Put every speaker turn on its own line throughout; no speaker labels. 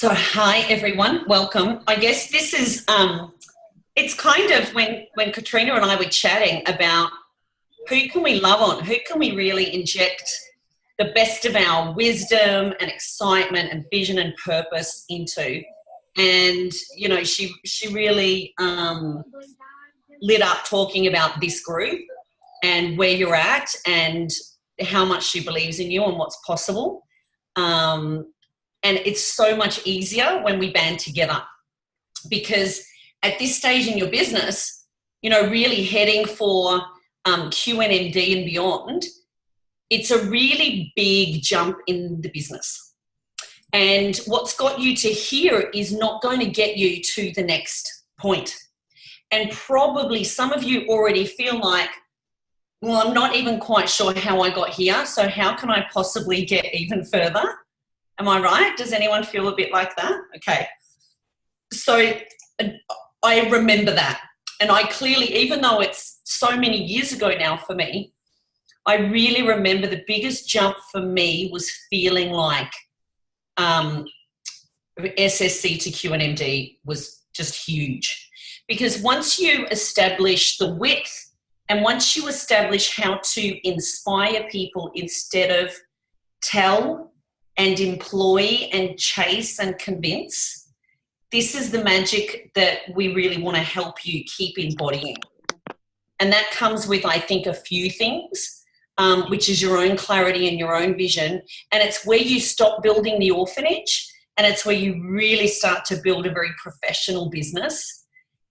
So hi everyone, welcome. I guess this is it's kind of when Katrina and I were chatting about who can we love on, who can we really inject the best of our wisdom and excitement and vision and purpose into. And you know, she really lit up talking about this group and where you're at and how much she believes in you and what's possible. And it's so much easier when we band together, because at this stage in your business, you know, really heading for QNMD and beyond, it's a really big jump in the business. And what's got you to here is not going to get you to the next point. And probably some of you already feel like, well, I'm not even quite sure how I got here, so how can I possibly get even further? Am I right? Does anyone feel a bit like that? Okay. So I remember that. And I clearly, even though it's so many years ago now for me, I really remember the biggest jump for me was feeling like SSC to QNMD was just huge. Because once you establish the width and once you establish how to inspire people instead of tell and employ and chase and convince, this is the magic that we really want to help you keep embodying. And that comes with, I think, a few things, which is your own clarity and your own vision. And it's where you stop building the orphanage, and it's where you really start to build a very professional business,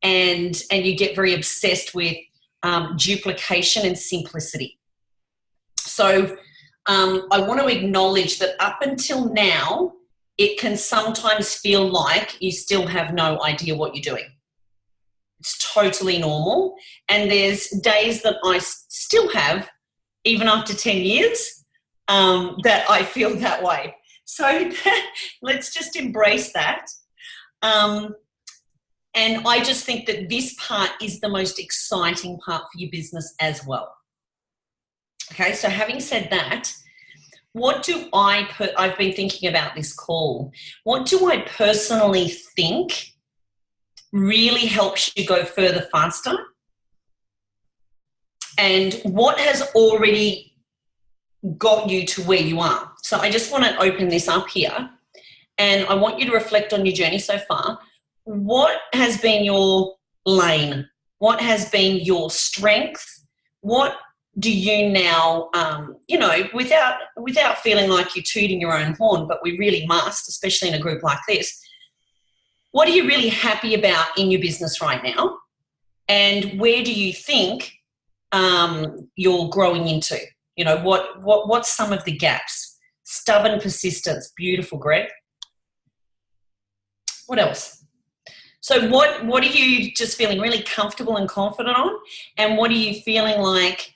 and you get very obsessed with duplication and simplicity. So I want to acknowledge that up until now, it can sometimes feel like you still have no idea what you're doing. It's totally normal. And there's days that I still have, even after 10 years, that I feel that way. So let's just embrace that. And I just think that this part is the most exciting part for your business as well. Okay, so having said that, what do I've been thinking about this call. What do I personally think really helps you go further faster? And what has already got you to where you are? So I just want to open this up here, and I want you to reflect on your journey so far. What has been your lane? What has been your strength? What do you now, without feeling like you're tooting your own horn, but we really must, especially in a group like this, what are you really happy about in your business right now? And where do you think you're growing into? You know, what's some of the gaps? Stubborn persistence. Beautiful, Greg. What else? So what are you just feeling really comfortable and confident on? And what are you feeling like,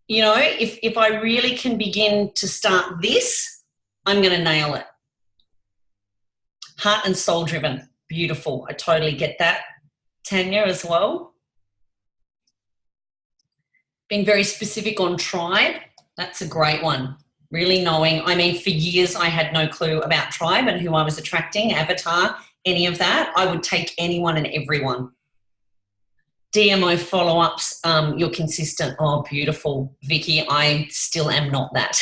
you know, if I really can begin to start this, I'm going to nail it? Heart and soul driven. Beautiful. I totally get that. Tanya as well. Being very specific on tribe. That's a great one. Really knowing. I mean, for years I had no clue about tribe and who I was attracting, avatar, any of that. I would take anyone and everyone. DMO follow-ups, you're consistent. Oh, beautiful. Vicky, I still am not that.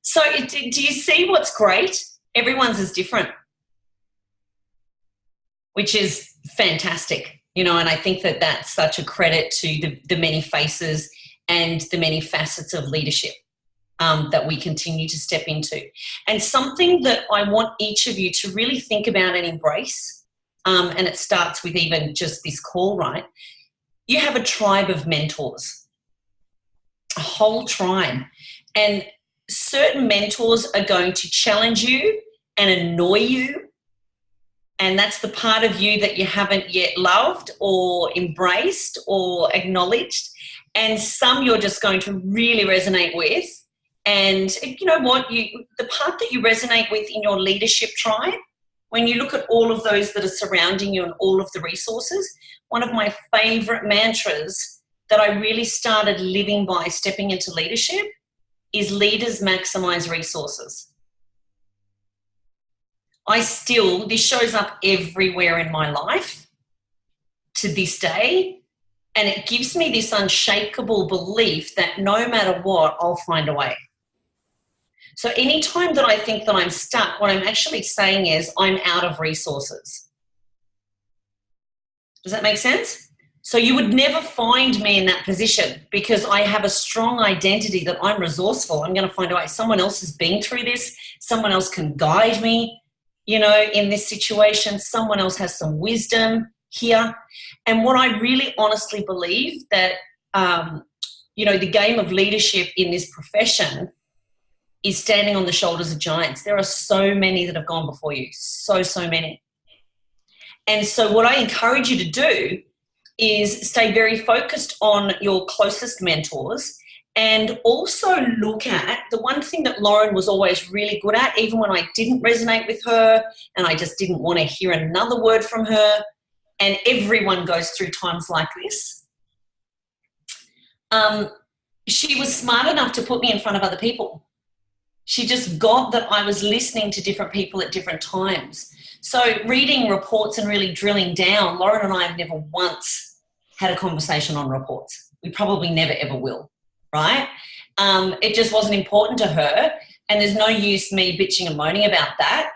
So do you see what's great? Everyone's is different, which is fantastic, you know, and I think that that's such a credit to the many faces and the many facets of leadership that we continue to step into. And something that I want each of you to really think about and embrace, and it starts with even just this call, right? You have a tribe of mentors, a whole tribe. And certain mentors are going to challenge you and annoy you. And that's the part of you that you haven't yet loved or embraced or acknowledged. And some you're just going to really resonate with. And you know what? The part that you resonate with in your leadership tribe, when you look at all of those that are surrounding you and all of the resources, one of my favorite mantras that I really started living by stepping into leadership is leaders maximize resources. this shows up everywhere in my life to this day, and it gives me this unshakable belief that no matter what, I'll find a way. So anytime that I think that I'm stuck, what I'm actually saying is I'm out of resources. Does that make sense? So you would never find me in that position because I have a strong identity that I'm resourceful. I'm going to find a way. Someone else has been through this. Someone else can guide me, you know, in this situation. Someone else has some wisdom here. And what I really honestly believe that, you know, the game of leadership in this profession is standing on the shoulders of giants. There are so many that have gone before you, so many. And so what I encourage you to do is stay very focused on your closest mentors, and also look at the one thing that Lauren was always really good at, even when I didn't resonate with her and I just didn't want to hear another word from her, and everyone goes through times like this. She was smart enough to put me in front of other people. She just got that I was listening to different people at different times. So reading reports and really drilling down, Lauren and I have never once had a conversation on reports. We probably never ever will, right? It just wasn't important to her, and there's no use me bitching and moaning about that.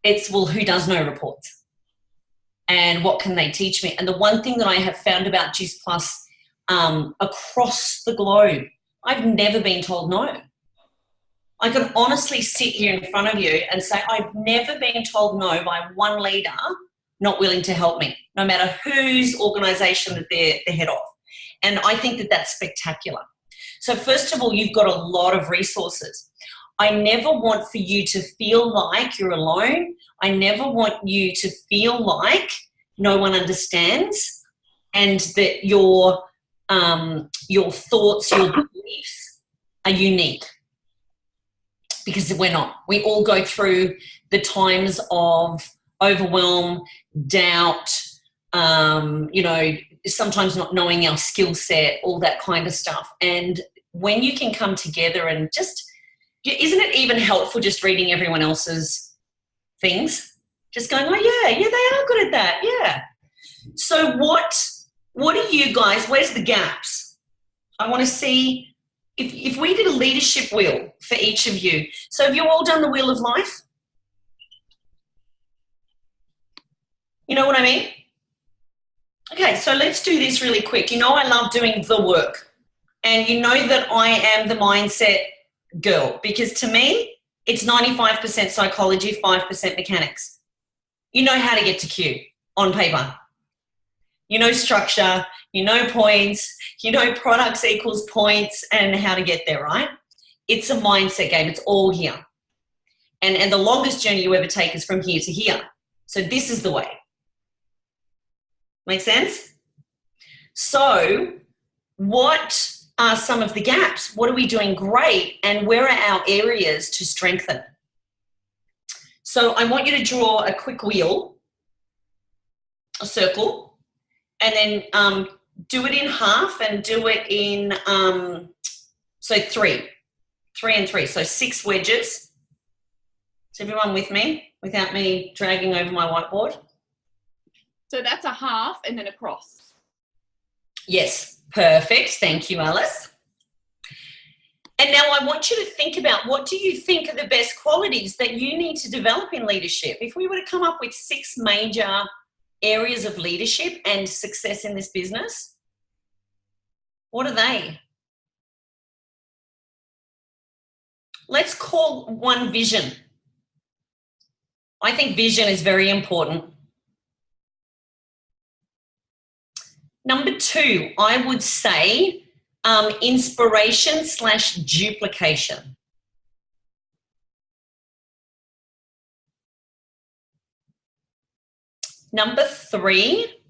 It's, well, who does know reports? And what can they teach me? And the one thing that I have found about Juice Plus across the globe, I've never been told no. I can honestly sit here in front of you and say I've never been told no by one leader not willing to help me, no matter whose organisation that they're the head of. And I think that that's spectacular. So first of all, you've got a lot of resources. I never want for you to feel like you're alone. I never want you to feel like no one understands and that your thoughts, your beliefs are unique. Because we're not. We all go through the times of overwhelm, doubt, you know, sometimes not knowing our skill set, all that kind of stuff. And when you can come together and just, isn't it even helpful just reading everyone else's things? Just going, oh yeah, they are good at that, yeah. So what are you guys, where's the gaps? I want to see, if we did a leadership wheel for each of you. So have you all done the Wheel of Life? You know what I mean? Okay, so let's do this really quick. You know I love doing the work. And you know that I am the mindset girl, because to me, it's 95% psychology, 5% mechanics. You know how to get to Q on paper. You know structure, you know points, you know products equals points and how to get there, right? It's a mindset game. It's all here. And the longest journey you ever take is from here to here. So this is the way. Make sense? So what are some of the gaps? What are we doing great? And where are our areas to strengthen? So I want you to draw a quick wheel, a circle, and then do it in half and do it in, so three and three. So 6 wedges. Is everyone with me without me dragging over my whiteboard?
So that's a half and then a cross.
Yes, perfect. Thank you, Alice. And now I want you to think about, what do you think are the best qualities that you need to develop in leadership? If we were to come up with 6 major areas of leadership and success in this business, what are they? Let's call one vision. I think vision is very important. Number 2, I would say inspiration/duplication. Number 3,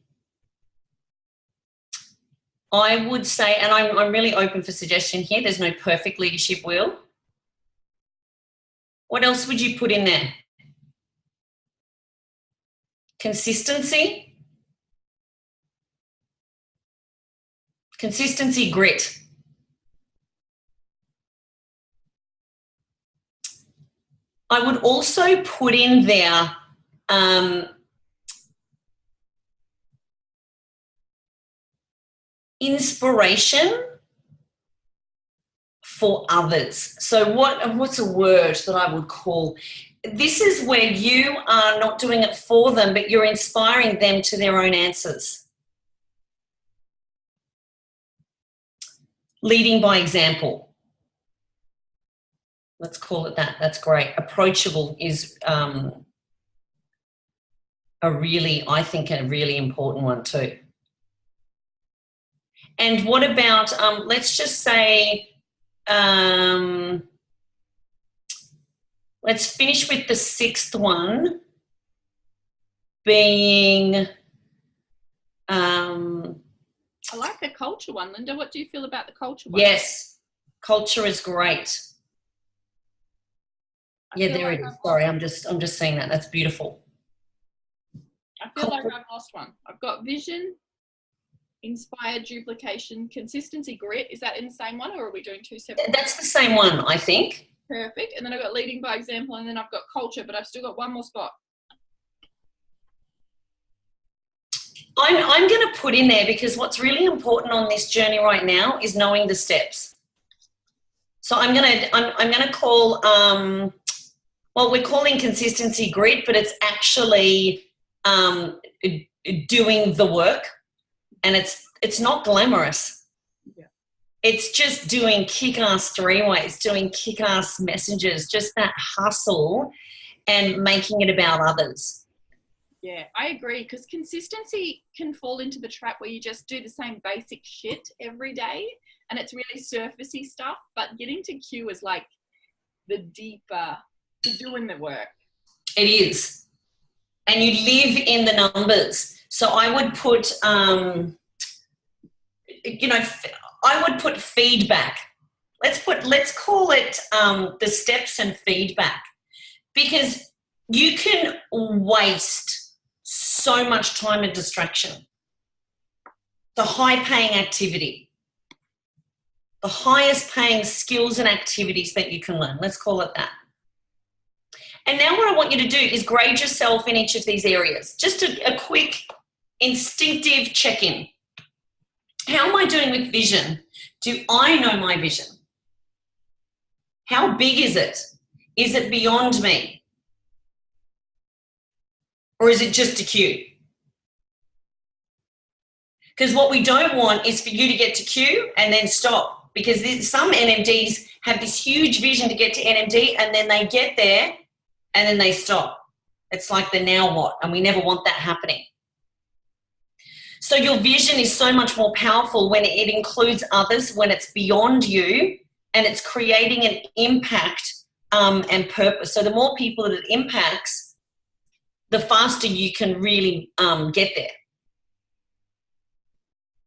I would say, and I'm really open for suggestion here, there's no perfect leadership wheel. What else would you put in there? Consistency. Consistency, grit. I would also put in there Inspiration for others. So what's a word that I would call? This is where you are not doing it for them, but you're inspiring them to their own answers. Leading by example. Let's call it that. That's great. Approachable is I think, a really important one too. And what about, let's just say, let's finish with the sixth one being,
I like the culture one. Linda, what do you feel about the culture one?
Yes, culture is great. Yeah, there it is. Sorry, I'm just saying that. That's beautiful.
I feel like I've lost one. I've got vision, inspire, duplication, consistency, grit. Is that in the same one, or are we doing two separate?
That's the same one, I think.
Perfect. And then I've got leading by example, and then I've got culture, but I've still got one more spot.
I'm going to put in there, because what's really important on this journey right now is knowing the steps. So I'm going to call, well, we're calling consistency grit, but it's actually doing the work, and it's not glamorous. Yeah. It's just doing kick-ass three-ways, doing kick-ass messages, just that hustle and making it about others.
Yeah, I agree, because consistency can fall into the trap where you just do the same basic shit every day and it's really surfacey stuff, but getting to Q is like the deeper, doing the work.
It is. And you live in the numbers. So I would put, I would put feedback. Let's call it the steps and feedback, because you can waste so much time and distraction. The high paying activity, the highest paying skills and activities that you can learn. Let's call it that. And now what I want you to do is grade yourself in each of these areas. Just a quick instinctive check-in. How am I doing with vision? Do I know my vision? How big is it? Is it beyond me? Or is it just a cue? Because what we don't want is for you to get to Q and then stop, because some NMDs have this huge vision to get to NMD and then they get there and then they stop. It's like the now what, and we never want that happening. So your vision is so much more powerful when it includes others, when it's beyond you and it's creating an impact and purpose. So the more people that it impacts, the faster you can really get there.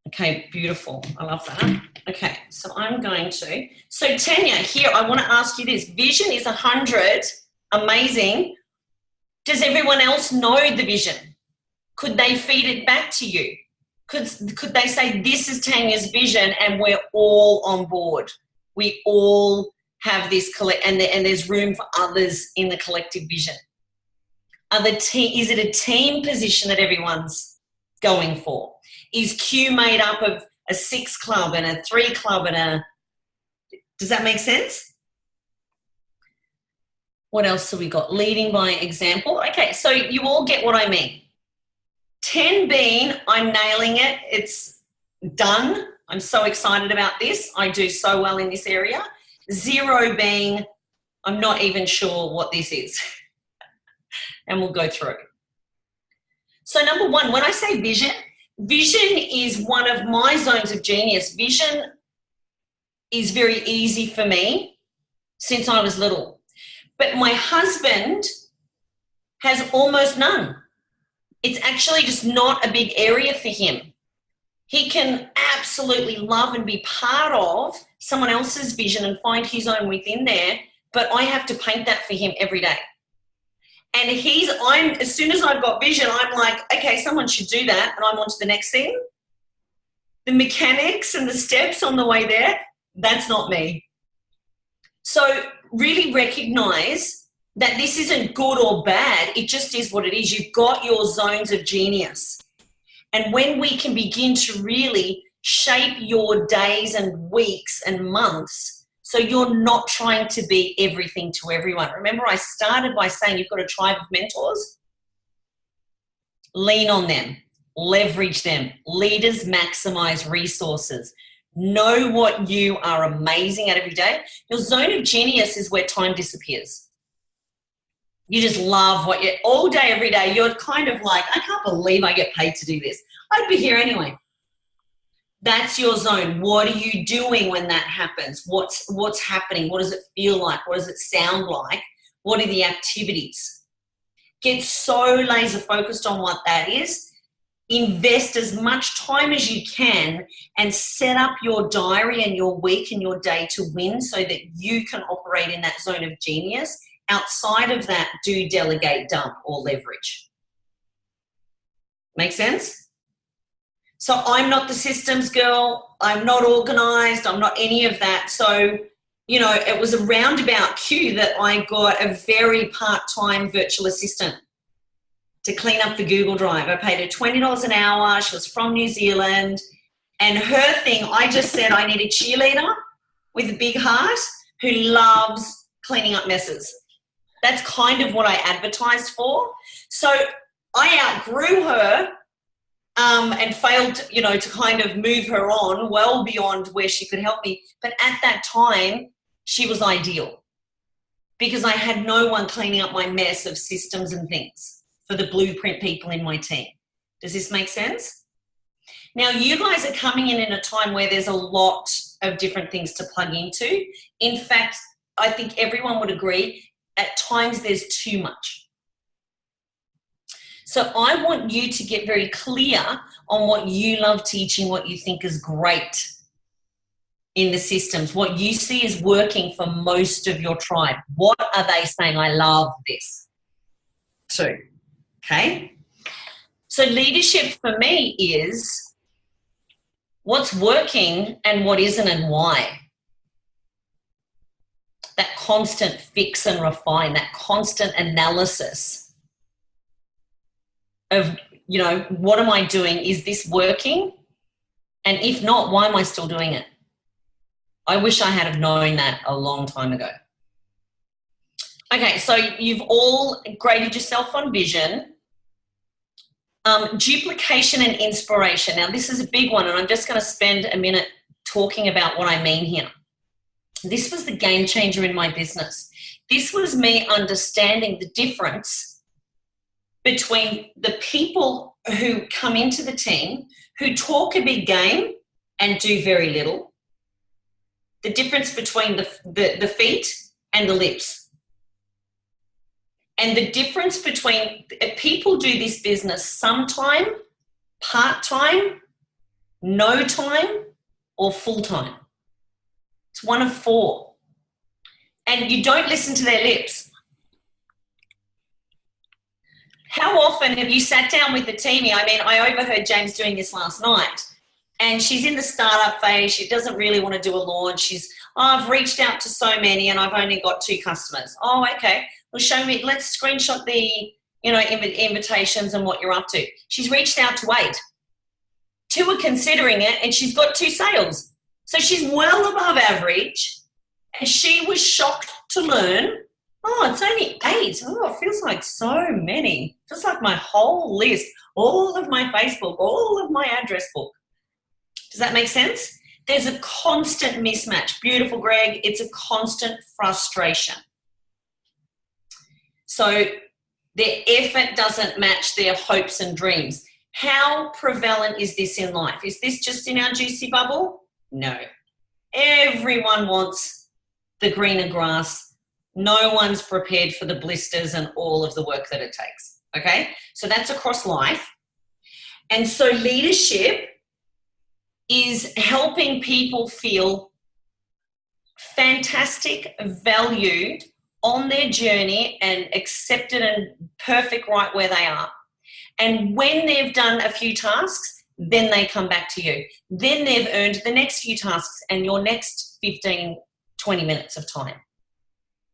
Okay, beautiful. I love that. Okay, so I'm going to. So Tanya, here I want to ask you this. Vision is 100. Amazing. Does everyone else know the vision? Could they feed it back to you? Could they say, this is Tanya's vision and we're all on board? We all have this, and there's room for others in the collective vision. Is it a team position that everyone's going for? Is Q made up of a 6 club and a 3 club does that make sense? What else have we got? Leading by example. Okay, so you all get what I mean. 10 being, I'm nailing it. It's done. I'm so excited about this. I do so well in this area. 0 being, I'm not even sure what this is. And we'll go through. So number 1, when I say vision is one of my zones of genius. Vision is very easy for me since I was little. But my husband has almost none. It's actually just not a big area for him. He can absolutely love and be part of someone else's vision and find his own within there, but I have to paint that for him every day. And as soon as I've got vision, I'm like, okay, someone should do that, and I'm on to the next thing. The mechanics and the steps on the way there, that's not me. So really recognize that this isn't good or bad. It just is what it is. You've got your zones of genius. And when we can begin to really shape your days and weeks and months so you're not trying to be everything to everyone. Remember, I started by saying you've got a tribe of mentors. Lean on them. Leverage them. Leaders maximize resources. Know what you are amazing at every day. Your zone of genius is where time disappears. You just love what you, all day, every day, you're kind of like, I can't believe I get paid to do this. I'd be here anyway. That's your zone. What are you doing when that happens? What's happening? What does it feel like? What does it sound like? What are the activities? Get so laser focused on what that is. Invest as much time as you can and set up your diary and your week and your day to win so that you can operate in that zone of genius. Outside of that, do delegate, dump, or leverage. Make sense? So I'm not the systems girl. I'm not organized. I'm not any of that. So, you know, it was a roundabout cue that I got a very part-time virtual assistant to clean up the Google Drive. I paid her $20 an hour. She was from New Zealand. And her thing, I just said I need a cheerleader with a big heart who loves cleaning up messes. That's kind of what I advertised for. So I outgrew her and failed, you know, to kind of move her on well beyond where she could help me. But at that time, she was ideal because I had no one cleaning up my mess of systems and things for the blueprint people in my team. Does this make sense? Now, you guys are coming in a time where there's a lot of different things to plug into. In fact, I think everyone would agree at times there's too much. So I want you to get very clear on what you love teaching, what you think is great in the systems, what you see is working for most of your tribe. What are they saying? I love this too. Okay? So leadership for me is what's working and what isn't and why. That constant fix and refine, that constant analysis of, you know, what am I doing? Is this working? And if not, why am I still doing it? I wish I had have known that a long time ago. Okay, so you've all graded yourself on vision. Duplication and inspiration. Now, this is a big one, and I'm just going to spend a minute talking about what I mean here. This was the game changer in my business. This was me understanding the difference between the people who come into the team who talk a big game and do very little. The difference between the feet and the lips. And the difference between people do this business sometime, part-time, no time, or full-time. It's one of four. And you don't listen to their lips. How often have you sat down with the teamie? I mean, I overheard James doing this last night. And she's in the startup phase. She doesn't really want to do a launch. I've reached out to so many and I've only got 2 customers. Oh, okay. Well, show me, let's screenshot the, you know, invitations and what you're up to. She's reached out to 8. 2 are considering it and she's got 2 sales. So she's well above average, and she was shocked to learn, oh, it's only 8. Oh, it feels like so many. Just like my whole list, all of my Facebook, all of my address book. Does that make sense? There's a constant mismatch. Beautiful, Greg. It's a constant frustration. So their effort doesn't match their hopes and dreams. How prevalent is this in life? Is this just in our juicy bubble? No. Everyone wants the greener grass. No one's prepared for the blisters and all of the work that it takes. Okay? So that's across life. And so leadership is helping people feel fantastic, valued on their journey and accepted and perfect right where they are. And when they've done a few tasks, then they come back to you. Then they've earned the next few tasks and your next 15, 20 minutes of time.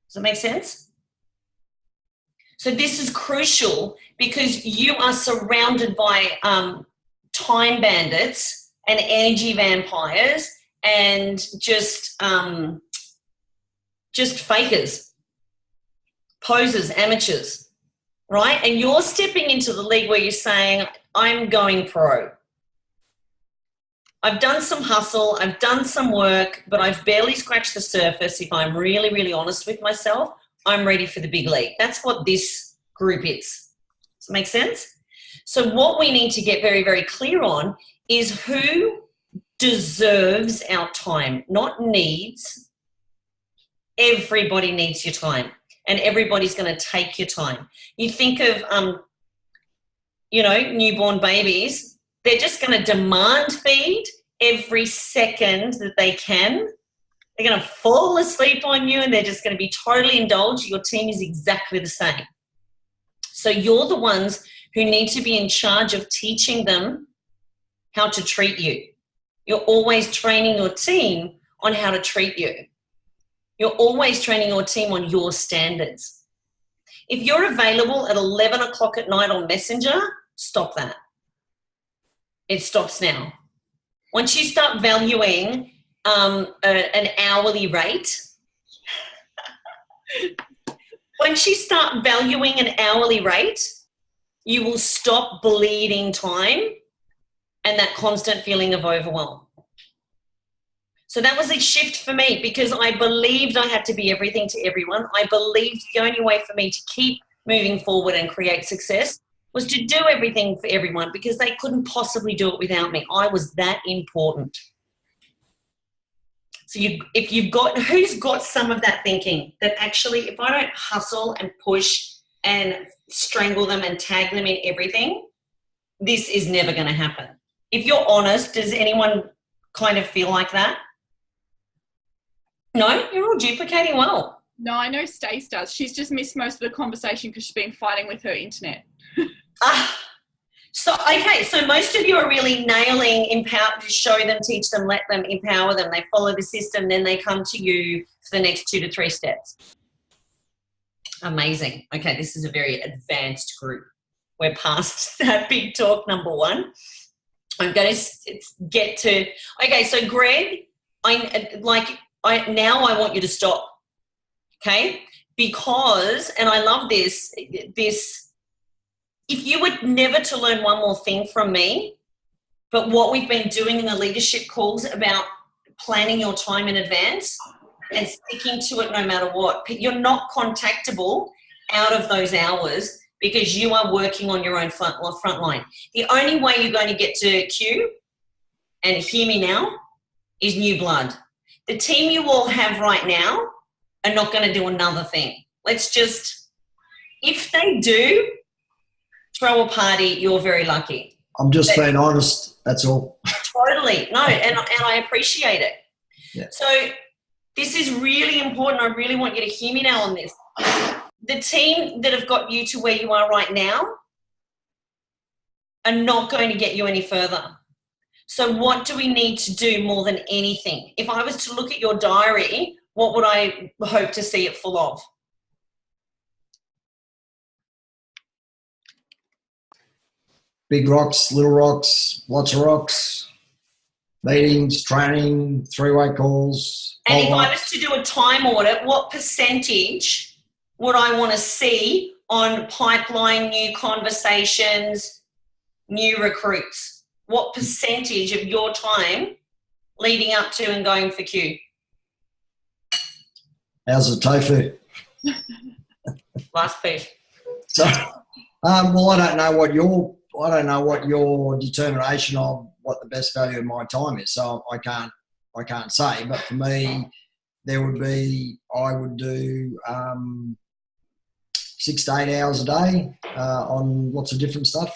Does that make sense? So this is crucial because you are surrounded by time bandits and energy vampires and just fakers, posers, amateurs, right? And you're stepping into the league where you're saying, I'm going pro. I've done some hustle, I've done some work, but I've barely scratched the surface. If I'm really, really honest with myself, I'm ready for the big league. That's what this group is. Does that make sense? So what we need to get very, very clear on is who deserves our time, not needs. Everybody needs your time, and everybody's going to take your time. You think of, newborn babies. They're just going to demand feed every second that they can. They're going to fall asleep on you and they're just going to be totally indulged. Your team is exactly the same. So you're the ones who need to be in charge of teaching them how to treat you. You're always training your team on how to treat you. You're always training your team on your standards. If you're available at 11 o'clock at night on Messenger, stop that. It stops now. Once you start valuing an hourly rate, you will stop bleeding time and that constant feeling of overwhelm. So that was a shift for me because I believed I had to be everything to everyone. I believed the only way for me to keep moving forward and create success was to do everything for everyone because they couldn't possibly do it without me. I was that important. So who's got some of that thinking that actually if I don't hustle and push and strangle them and tag them in everything, this is never going to happen. If you're honest, does anyone kind of feel like that? No? You're all duplicating well.
No, I know Stace does. She's just missed most of the conversation because she's been fighting with her internet.
So most of you are really nailing empower, to show them, teach them, let them, empower them. They follow the system, then they come to you for the next 2 to 3 steps. Amazing. Okay, this is a very advanced group. We're past that big talk number 1. I'm going to get to, okay, so Greg, now I want you to stop, okay? Because, and I love this, if you were never to learn one more thing from me, but what we've been doing in the leadership calls about planning your time in advance and sticking to it no matter what, you're not contactable out of those hours because you are working on your own front line. The only way you're going to get to Q, and hear me now, is new blood. The team you all have right now are not going to do another thing. If they do, throw a party, you're very lucky.
I'm just being honest, that's all.
Totally. No, and I appreciate it.
Yeah.
So this is really important. I really want you to hear me now on this. The team that have got you to where you are right now are not going to get you any further. So what do we need to do more than anything? If I was to look at your diary, what would I hope to see it full of?
Big rocks, little rocks, lots of rocks, meetings, training, 3-way calls.
And if I was to do a time audit, what percentage would I want to see on pipeline, new conversations, new recruits? What percentage of your time leading up to and going for Q?
How's the tofu?
Last piece.
So, well, I don't know what your determination of what the best value of my time is. So I can't say. But for me, I would do 6 to 8 hours a day on lots of different stuff.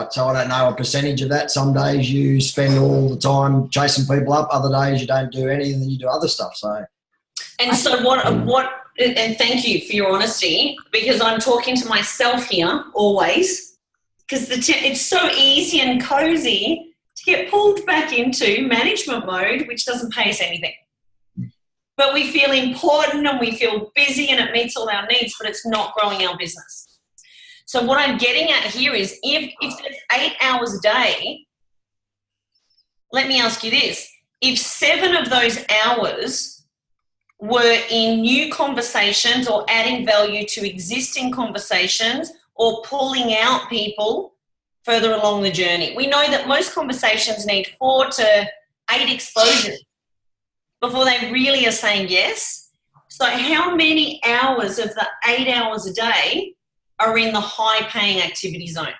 So I don't know a percentage of that. Some days you spend all the time chasing people up. Other days you don't do any, and then you do other stuff. So.
And so what? And thank you for your honesty, because I'm talking to myself here always, because it's so easy and cozy to get pulled back into management mode, which doesn't pay us anything. but we feel important and we feel busy and it meets all our needs, but it's not growing our business. So what I'm getting at here is if there's 8 hours a day, let me ask you this. If 7 of those hours were in new conversations or adding value to existing conversations or pulling out people further along the journey. We know that most conversations need 4 to 8 exposures before they really are saying yes. So how many hours of the 8 hours a day are in the high-paying activity zone?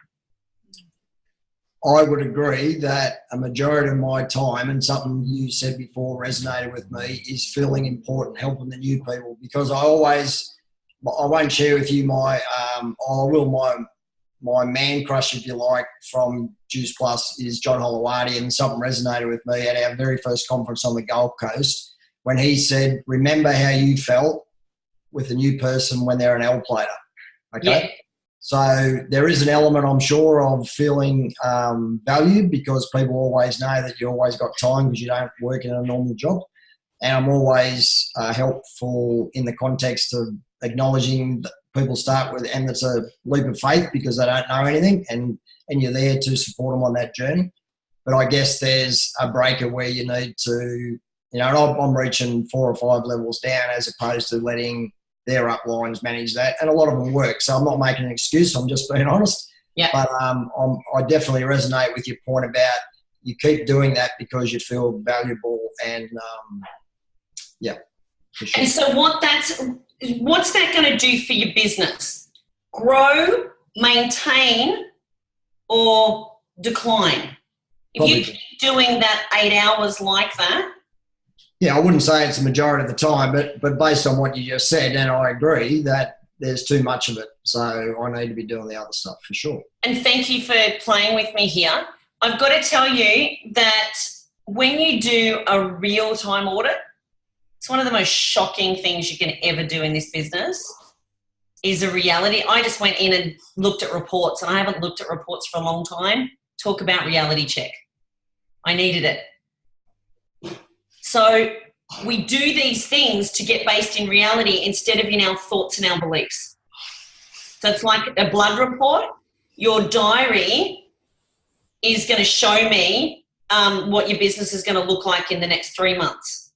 I would agree that a majority of my time, and something you said before resonated with me, is feeling important, helping the new people, because I won't share with you my man crush, if you like, from Juice Plus is John Holowati, and something resonated with me at our very first conference on the Gold Coast when he said, remember how you felt with a new person when they're an L plater. Okay?
Yeah.
So there is an element, I'm sure, of feeling valued, because people always know that you always got time because you don't work in a normal job. And I'm always helpful in the context of acknowledging that people start with, and it's a leap of faith because they don't know anything, and you're there to support them on that journey. But I guess there's a breaker where you need to, and I'm reaching 4 or 5 levels down as opposed to letting their uplines manage that. And a lot of them work. So I'm not making an excuse. I'm just being honest.
Yeah.
But I definitely resonate with your point about you keep doing that because you feel valuable, and yeah. For sure.
And so what's that going to do for your business? Grow, maintain, or decline? If
Probably.
you keep doing that 8 hours like that.
Yeah, I wouldn't say it's the majority of the time, but based on what you just said, and I agree that there's too much of it. So I need to be doing the other stuff for sure.
And thank you for playing with me here. I've got to tell you that when you do a real-time audit, it's one of the most shocking things you can ever do in this business is a reality. I just went in and looked at reports, and I haven't looked at reports for a long time. Talk about reality check. I needed it. So we do these things to get based in reality instead of in our thoughts and our beliefs. So it's like a blood report. Your diary is going to show me what your business is going to look like in the next 3 months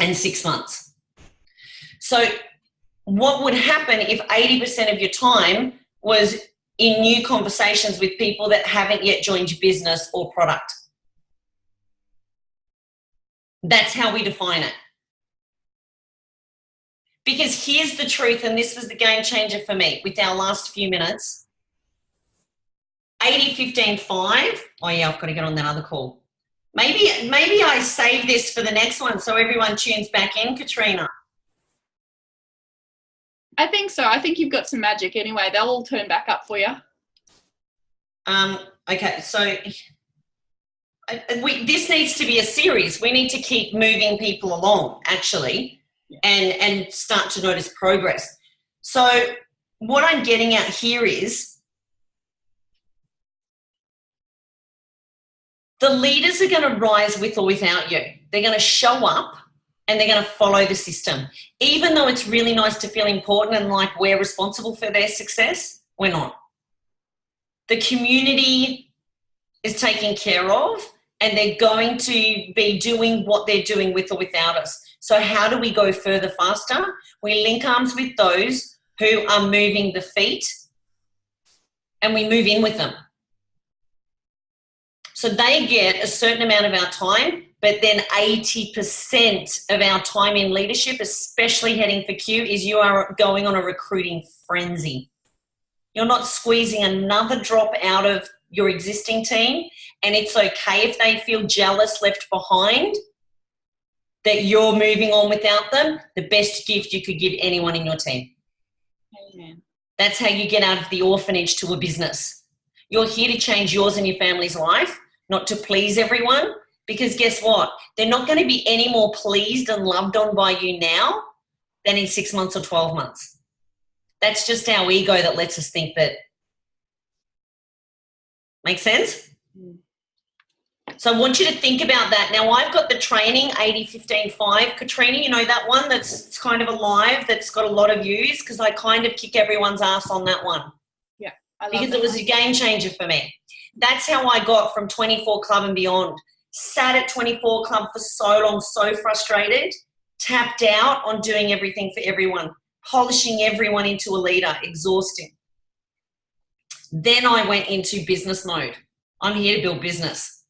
and 6 months. So what would happen if 80% of your time was in new conversations with people that haven't yet joined your business or product? That's how we define it. Because here's the truth, and this was the game changer for me with our last few minutes. 80-15-5. Oh yeah, I've got to get on that other call. Maybe I save this for the next one so everyone tunes back in, Katrina.
I think so. I think you've got some magic anyway. They'll all turn back up for you.
Okay, so this needs to be a series. We need to keep moving people along, actually, and start to notice progress. So what I'm getting at here is the leaders are going to rise with or without you. They're going to show up and they're going to follow the system. Even though it's really nice to feel important and like we're responsible for their success, we're not. The community is taken care of, and they're going to be doing what they're doing with or without us. So how do we go further faster? We link arms with those who are moving the feet, and we move in with them. So they get a certain amount of our time, but then 80% of our time in leadership, especially heading for Q, is you are going on a recruiting frenzy. You're not squeezing another drop out of your existing team, and it's okay if they feel jealous, left behind, that you're moving on without them. The best gift you could give anyone in your team.
Amen.
That's how you get out of the orphanage to a business. You're here to change yours and your family's life, not to please everyone, because guess what? They're not going to be any more pleased and loved on by you now than in 6 months or 12 months. That's just our ego that lets us think that. Make sense? So I want you to think about that. Now, I've got the training 80-15-5. Katrina, you know that one that's kind of alive, that's got a lot of views, because I kind of kick everyone's ass on that one.
Yeah, I love
because
that
it was
one.
a game changer for me. That's how I got from 24 Club and beyond. Sat at 24 Club for so long, so frustrated, tapped out on doing everything for everyone, polishing everyone into a leader, exhausting. Then I went into business mode. I'm here to build business,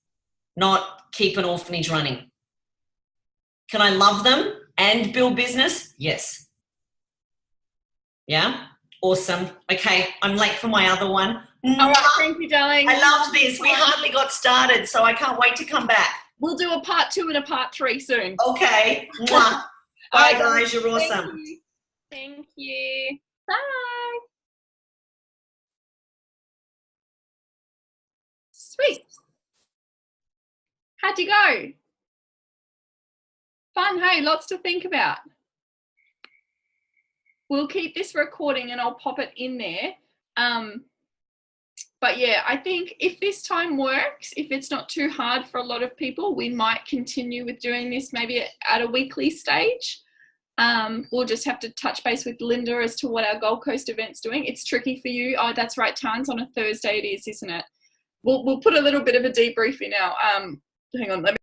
not keep an orphanage running. Can I love them and build business? Yes. Yeah? Awesome. Okay, I'm late for my other one.
All right, thank you, darling.
I love this. We hardly got started, so I can't wait to come back.
We'll do a part 2 and a part 3 soon.
Okay. Mwah. Bye, guys. You're awesome.
Thank you. Thank you. Bye. Sweet. How'd you go? Fun, hey? Lots to think about. We'll keep this recording and I'll pop it in there. But yeah, I think if this time works, if it's not too hard for a lot of people, we might continue with doing this maybe at a weekly stage. We'll just have to touch base with Linda as to what our Gold Coast event's doing. It's tricky for you. Oh, that's right, Tans, on a Thursday it is, isn't it? We'll put a little bit of a debrief in our, hang on, let me